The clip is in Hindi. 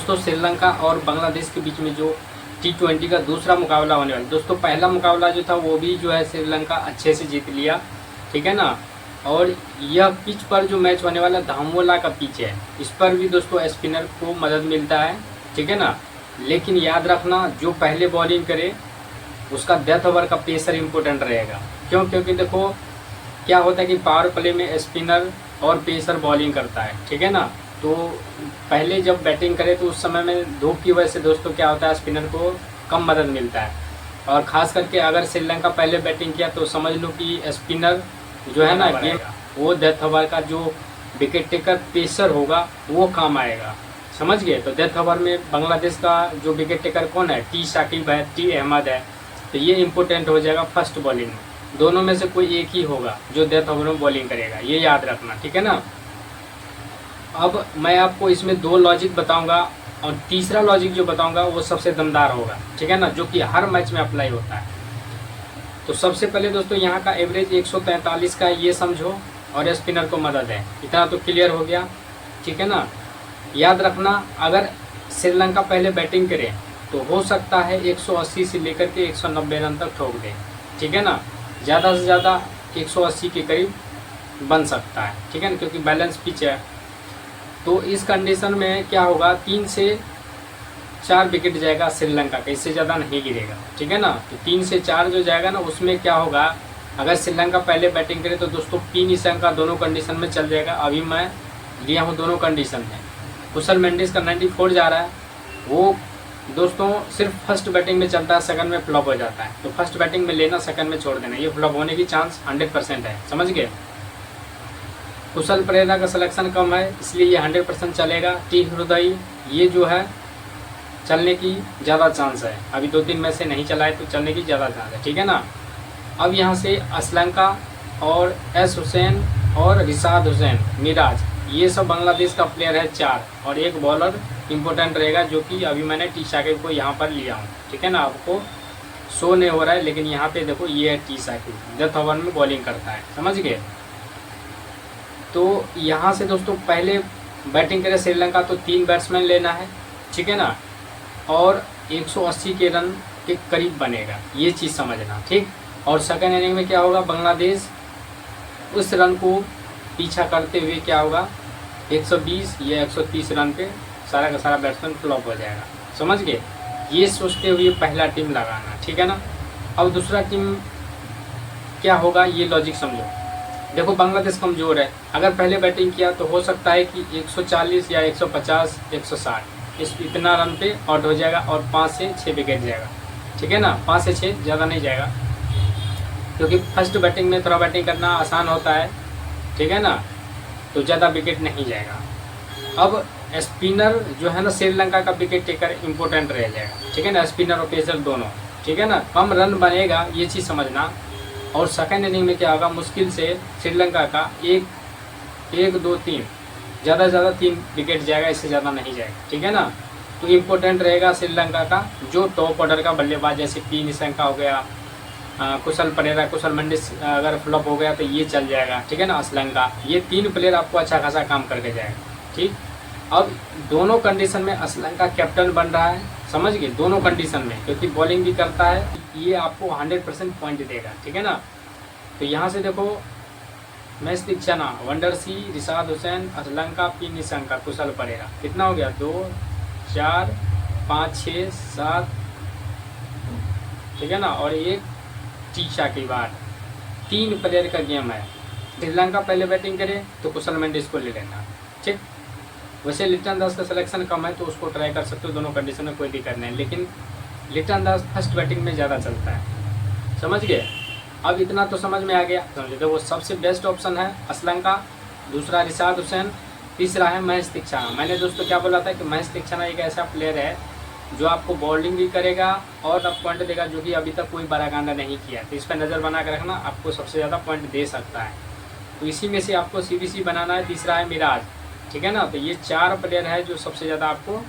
दोस्तों श्रीलंका और बांग्लादेश के बीच में जो T20 का दूसरा मुकाबला होने वाला। दोस्तों पहला मुकाबला जो था वो भी जो है श्रीलंका अच्छे से जीत लिया, ठीक है ना। और यह पिच पर जो मैच होने वाला धामोला का पिच है, इस पर भी दोस्तों स्पिनर को मदद मिलता है, ठीक है ना। लेकिन याद रखना जो पहले बॉलिंग करे उसका डेथ ओवर का पेसर इम्पोर्टेंट रहेगा। क्यों? क्योंकि देखो क्या होता है कि पावर प्ले में स्पिनर और पेसर बॉलिंग करता है, ठीक है ना। तो पहले जब बैटिंग करे तो उस समय में धूप की वजह से दोस्तों क्या होता है स्पिनर को कम मदद मिलता है। और ख़ास करके अगर श्रीलंका पहले बैटिंग किया तो समझ लो कि स्पिनर जो है ना गेम वो डेथ ओवर का जो विकेट टेकर पेसर होगा वो काम आएगा, समझ गए। तो डेथ ओवर में बांग्लादेश का जो विकेट टेकर कौन है? टी शाकिब है, टी अहमद है। तो ये इम्पोर्टेंट हो जाएगा फर्स्ट बॉलिंग में। दोनों में से कोई एक ही होगा जो डेथ ओवर में बॉलिंग करेगा, ये याद रखना, ठीक है ना। अब मैं आपको इसमें दो लॉजिक बताऊंगा और तीसरा लॉजिक जो बताऊंगा वो सबसे दमदार होगा, ठीक है ना, जो कि हर मैच में अप्लाई होता है। तो सबसे पहले दोस्तों यहाँ का एवरेज 143 का ये समझो और स्पिनर को मदद है, इतना तो क्लियर हो गया, ठीक है ना। याद रखना अगर श्रीलंका पहले बैटिंग करे तो हो सकता है 180 से लेकर के 190 रन तक ठोक दे, ठीक है ना। ज़्यादा से ज़्यादा 180 के करीब बन सकता है, ठीक है ना, क्योंकि बैलेंस पिच है। तो इस कंडीशन में क्या होगा 3 से 4 विकेट जाएगा श्रीलंका का, इससे ज़्यादा नहीं गिरेगा, ठीक है ना। तो 3 से 4 जो जाएगा ना उसमें क्या होगा अगर श्रीलंका पहले बैटिंग करे तो दोस्तों पी निशंका दोनों कंडीशन में चल जाएगा। अभी मैं लिया हूँ दोनों कंडीशन में। कुशल मेंडिस का 94 जा रहा है, वो दोस्तों सिर्फ फर्स्ट बैटिंग में चलता है, सेकंड में फ्लॉप हो जाता है। तो फर्स्ट बैटिंग में लेना, सेकंड में छोड़ देना, ये फ्लॉप होने की चांस 100% है, समझ गए। कुशल परेरा का सिलेक्शन कम है इसलिए ये 100% चलेगा। टी हृदय ये जो है चलने की ज़्यादा चांस है, अभी 2-3 मैच से नहीं चला है तो चलने की ज़्यादा चांस है, ठीक है ना। अब यहाँ से असलंका और एस हुसैन और रिशाद हुसैन मिराज ये सब बांग्लादेश का प्लेयर है 4 और एक बॉलर इम्पोर्टेंट रहेगा जो कि अभी मैंने टी शाकिब को यहाँ पर लिया हूँ, ठीक है ना। आपको शो नहीं हो रहा है लेकिन यहाँ पे देखो ये है टी शाकिब, डेथ ओवर में बॉलिंग करता है, समझ गए। तो यहाँ से दोस्तों पहले बैटिंग करे श्रीलंका तो 3 बैट्समैन लेना है, ठीक है ना, और 180 के रन के करीब बनेगा, ये चीज़ समझना, ठीक। और सेकेंड इनिंग में क्या होगा बांग्लादेश उस रन को पीछा करते हुए क्या होगा 120 या 130 रन पे सारा का सारा बैट्समैन फ्लॉप हो जाएगा, समझ गए। ये सोचते हुए पहला टीम लगाना, ठीक है ना। अब दूसरा टीम क्या होगा ये लॉजिक समझो। देखो बांग्लादेश कमज़ोर है, अगर पहले बैटिंग किया तो हो सकता है कि 140 या 150 160 इतना रन पे आउट हो जाएगा और 5 से 6 विकेट जाएगा, ठीक है ना। 5 से 6 ज़्यादा नहीं जाएगा क्योंकि फर्स्ट बैटिंग में थोड़ा बैटिंग करना आसान होता है, ठीक है ना, तो ज़्यादा विकेट नहीं जाएगा। अब स्पिनर जो है ना श्रीलंका का विकेट टेकर इम्पोर्टेंट रह जाएगा, ठीक है ना, स्पिनर और पेसर दोनों, ठीक है ना। कम रन बनेगा ये चीज़ समझना। और सेकेंड इनिंग में क्या होगा मुश्किल से श्रीलंका का 1 2 3 ज़्यादा से ज़्यादा 3 विकेट जाएगा, इससे ज़्यादा नहीं जाएगा, ठीक है ना। तो इम्पोर्टेंट रहेगा श्रीलंका का जो टॉप ऑर्डर का बल्लेबाज जैसे पी निशंका हो गया, कुशल परेरा, कुशल मेंडिस अगर फ्लॉप हो गया तो ये चल जाएगा, ठीक है ना। असलंका ये 3 प्लेयर आपको अच्छा खासा काम करके जाएगा, ठीक। अब दोनों कंडीशन में असलंका कैप्टन बन रहा है, समझ गए, दोनों कंडीशन में, क्योंकि बॉलिंग भी करता है, ये आपको 100% पॉइंट देगा, ठीक है ना। तो यहाँ से देखो मैच दीक्षाना, वंडर सी, रिशाद हुसैन, असलंका, पी निशंका, कुशल परेरा, कितना हो गया 2 4 5 6 7, ठीक है ना। और एक टी शाकिब, 3 प्लेयर का गेम है। श्रीलंका पहले बैटिंग करे तो कुशल मेंडिस को ले लेना, ठीक। वैसे लिप्टन दास का सिलेक्शन कम है तो उसको ट्राई कर सकते हो, दोनों कंडीशन में कोई दिक्कत नहीं, लेकिन लिप्टन दास फर्स्ट बैटिंग में ज़्यादा चलता है, समझ गए। अब इतना तो समझ में आ गया, समझ लो वो सबसे बेस्ट ऑप्शन है असलंका, दूसरा रिशाद हुसैन, तीसरा है महेश दीक्षाना। मैंने दोस्तों क्या बोला था कि महेश दीक्षाना एक ऐसा प्लेयर है जो आपको बॉलिंग भी करेगा और अब पॉइंट देगा, जो कि अभी तक कोई बड़ा गांडा नहीं किया। तो इस पर नज़र बना कर रखना, आपको सबसे ज़्यादा पॉइंट दे सकता है। तो इसी में से आपको CBC बनाना है। तीसरा है मिराज, ठीक है ना। तो ये 4 प्लेयर है जो सबसे ज़्यादा आपको